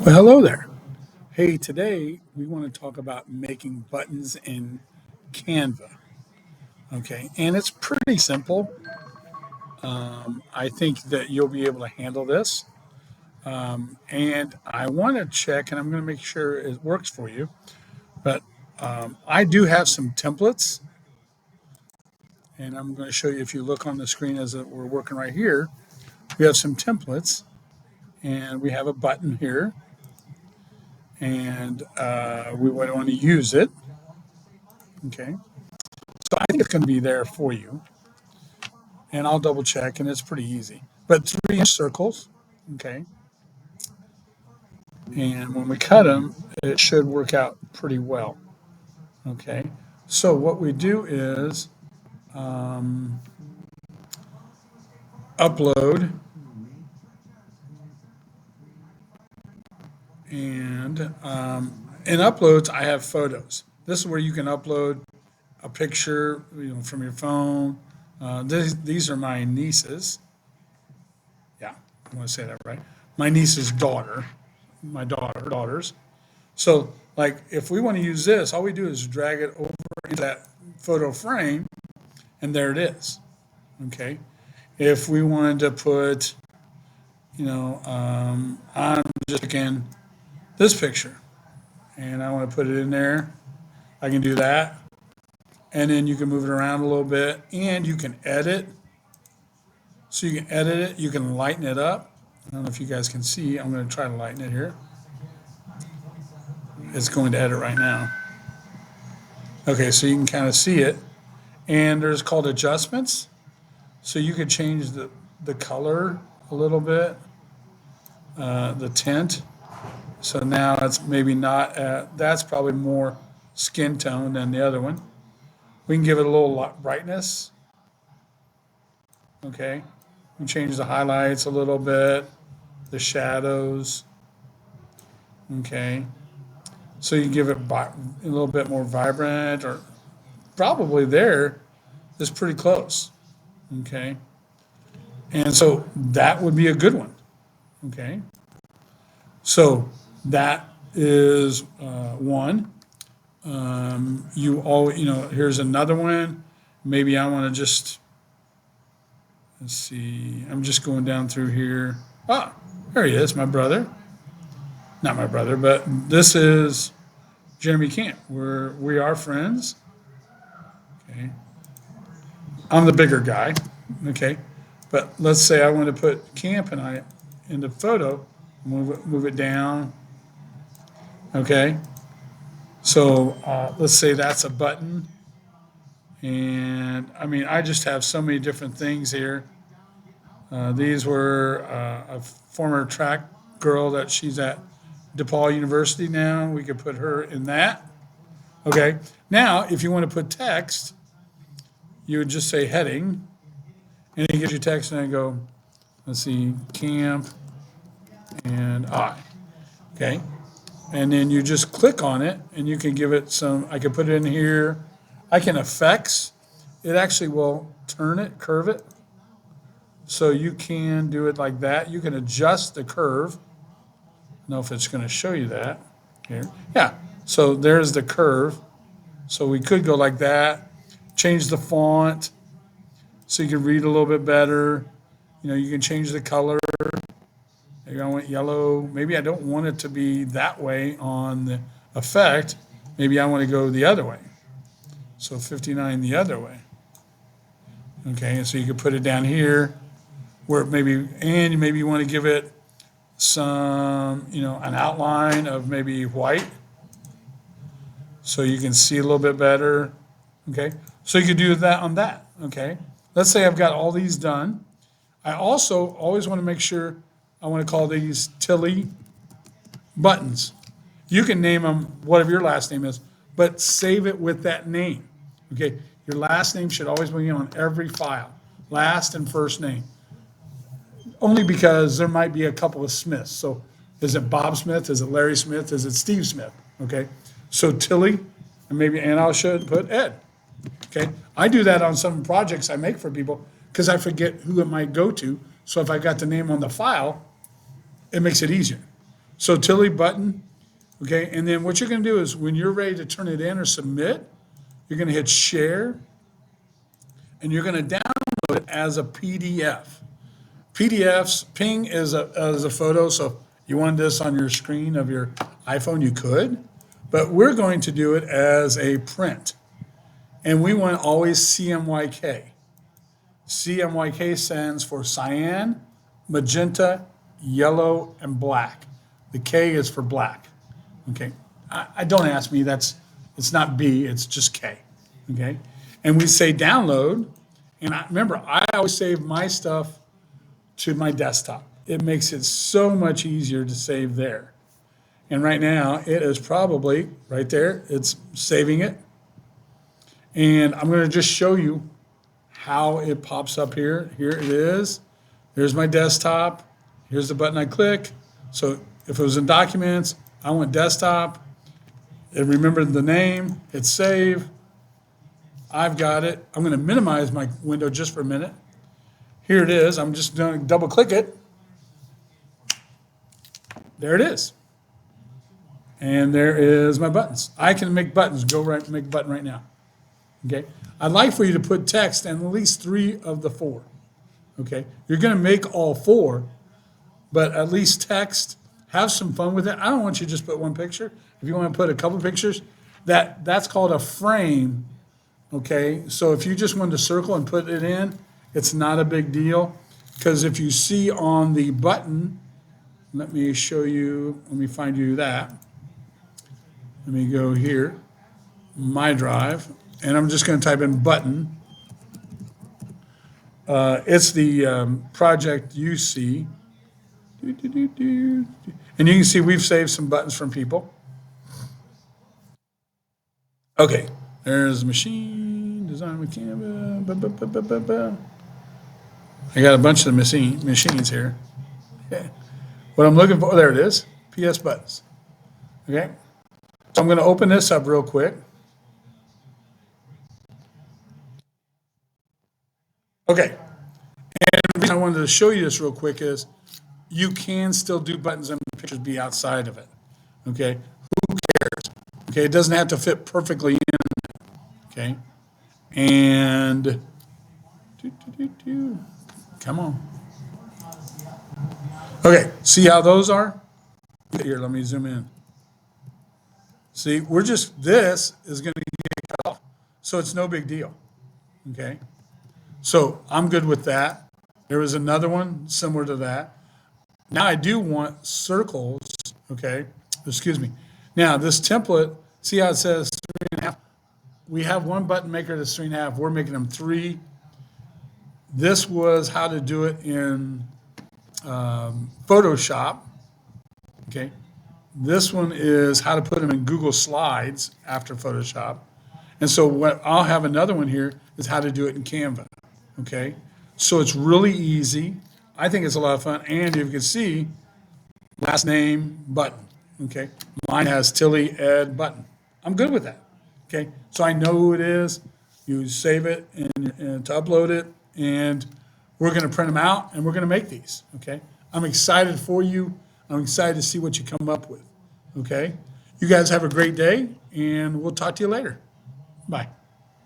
Well, hello there. Hey, today we want to talk about making buttons in Canva. Okay, and it's pretty simple. I think that you'll be able to handle this. And I want to check, and I'm going to make sure it works for you. But I do have some templates, and I'm going to show you if you look on the screen as we're working right here. We have some templates, and we have a button here, and we would want to use it. Okay, so I think it's going to be there for you. And I'll double check, and it's pretty easy. But 3-inch circles, okay. And when we cut them, it should work out pretty well, okay. So what we do is upload, and in uploads, I have photos. This is where you can upload a picture, from your phone. These are my nieces. Yeah, I want to say that right. My niece's daughter, her daughters. So, like, if we want to use this, all we do is drag it over into that photo frame, and there it is. Okay. If we wanted to put, I'm just picking this picture, and I want to put it in there, I can do that. And then you can move it around a little bit, and you can edit. So you can edit it, you can lighten it up. I don't know if you guys can see. I'm going to try to lighten it here. It's going to edit right now. Okay, so you can kind of see it. And there's called adjustments. So you could change the color a little bit, the tint. So now it's maybe not, that's probably more skin tone than the other one. We can give it a little brightness. Okay. We can change the highlights a little bit, the shadows. Okay. So you give it a little bit more vibrant, or probably there is pretty close. Okay. And so that would be a good one. Okay. So that is one. You always, here's another one. Maybe I want to just, let's see, I'm just going down through here. Ah, there he is, my brother. Not my brother, but this is Jeremy Camp. We are friends. Okay. I'm the bigger guy. Okay. But let's say I want to put Camp in the photo, move it down. Okay. So let's say that's a button. And I mean, I just have so many different things here. These were a former track girl that she's at DePaul University now. We could put her in that. Okay. Now, if you want to put text, you would just say heading, and it gives you text, and I go, let's see, camp and I. Okay. And then you just click on it, and you can give it some, I can put it in here. I can effects. It actually will turn it, curve it. So you can do it like that. You can adjust the curve. I don't know if it's going to show you that here. Yeah. So there's the curve. So we could go like that. Change the font so you can read a little bit better. You can change the color. Maybe I want yellow. Maybe I don't want it to be that way on the effect. Maybe I want to go the other way. So 59 the other way. Okay, and so you could put it down here where maybe you want to give it some, an outline of maybe white so you can see a little bit better. Okay, so you could do that on that. Okay, let's say I've got all these done. I also always want to make sure I want to call these Tilly buttons. You can name them whatever your last name is, but save it with that name. Okay, your last name should always be on every file, last and first name. Only because there might be a couple of Smiths. So is it Bob Smith? Is it Larry Smith? Is it Steve Smith? Okay, so Tilly, and I should put Ed. Okay, I do that on some projects I make for people because I forget who it might go to. So if I got the name on the file, it makes it easier. So Tilly button, okay, and then what you're gonna do is when you're ready to turn it in or submit, you're gonna hit share, and you're gonna download it as a PDF. PDFs, ping is a photo, so if you wanted this on your screen of your iPhone, you could, but we're going to do it as a print. And we want always CMYK. CMYK stands for cyan, magenta, yellow, and black. The K is for black. Okay. I don't ask me, it's not B, it's just K. Okay. And we say download. And remember, I always save my stuff to my desktop. It makes it so much easier to save there. And right now, it is probably right there. It's saving it. And I'm going to just show you how it pops up here. Here it is. There's my desktop. Here's the button I click. So if it was in documents, I went desktop. It remembered the name. Hit save. I've got it. I'm going to minimize my window just for a minute. Here it is. I'm just going to double click it. There it is. And there is my buttons. I can make buttons. Make a button right now. Okay. I'd like for you to put text in at least 3 of the 4. Okay. You're going to make all 4, but at least text. Have some fun with it. I don't want you to just put one picture. If you want to put a couple pictures, that's called a frame. Okay. So if you just wanted to circle and put it in, it's not a big deal, because if you see on the button, let me show you, let me find you that. Let me go here, my drive, and I'm just going to type in button. It's the project you see. And you can see we've saved some buttons from people. Okay, there's machine, design with Canva. I got a bunch of the machines here. Okay. What I'm looking for, there it is, PS buttons. Okay. So I'm going to open this up real quick. Okay. And the reason I wanted to show you this real quick is you can still do buttons and pictures be outside of it. Okay. Who cares? Okay. It doesn't have to fit perfectly in. Okay. And come on. Okay. See how those are? Here, let me zoom in. See, this is going to get cut off. So it's no big deal. Okay. So I'm good with that. There was another one similar to that. Now I do want circles. Okay. Excuse me. Now this template, see how it says 3.5? We have one button maker that's 3.5. We're making them 3. This was how to do it in Photoshop. Okay. This one is how to put them in Google Slides after Photoshop. And so what I'll have another one here is how to do it in Canva. Okay. So it's really easy. I think it's a lot of fun. And you can see last name button. Okay. Mine has Tilly Ed button. I'm good with that. Okay. So I know who it is. You save it and to upload it. And we're going to print them out and we're going to make these. Okay. I'm excited for you. I'm excited to see what you come up with. Okay. You guys have a great day and we'll talk to you later. Bye.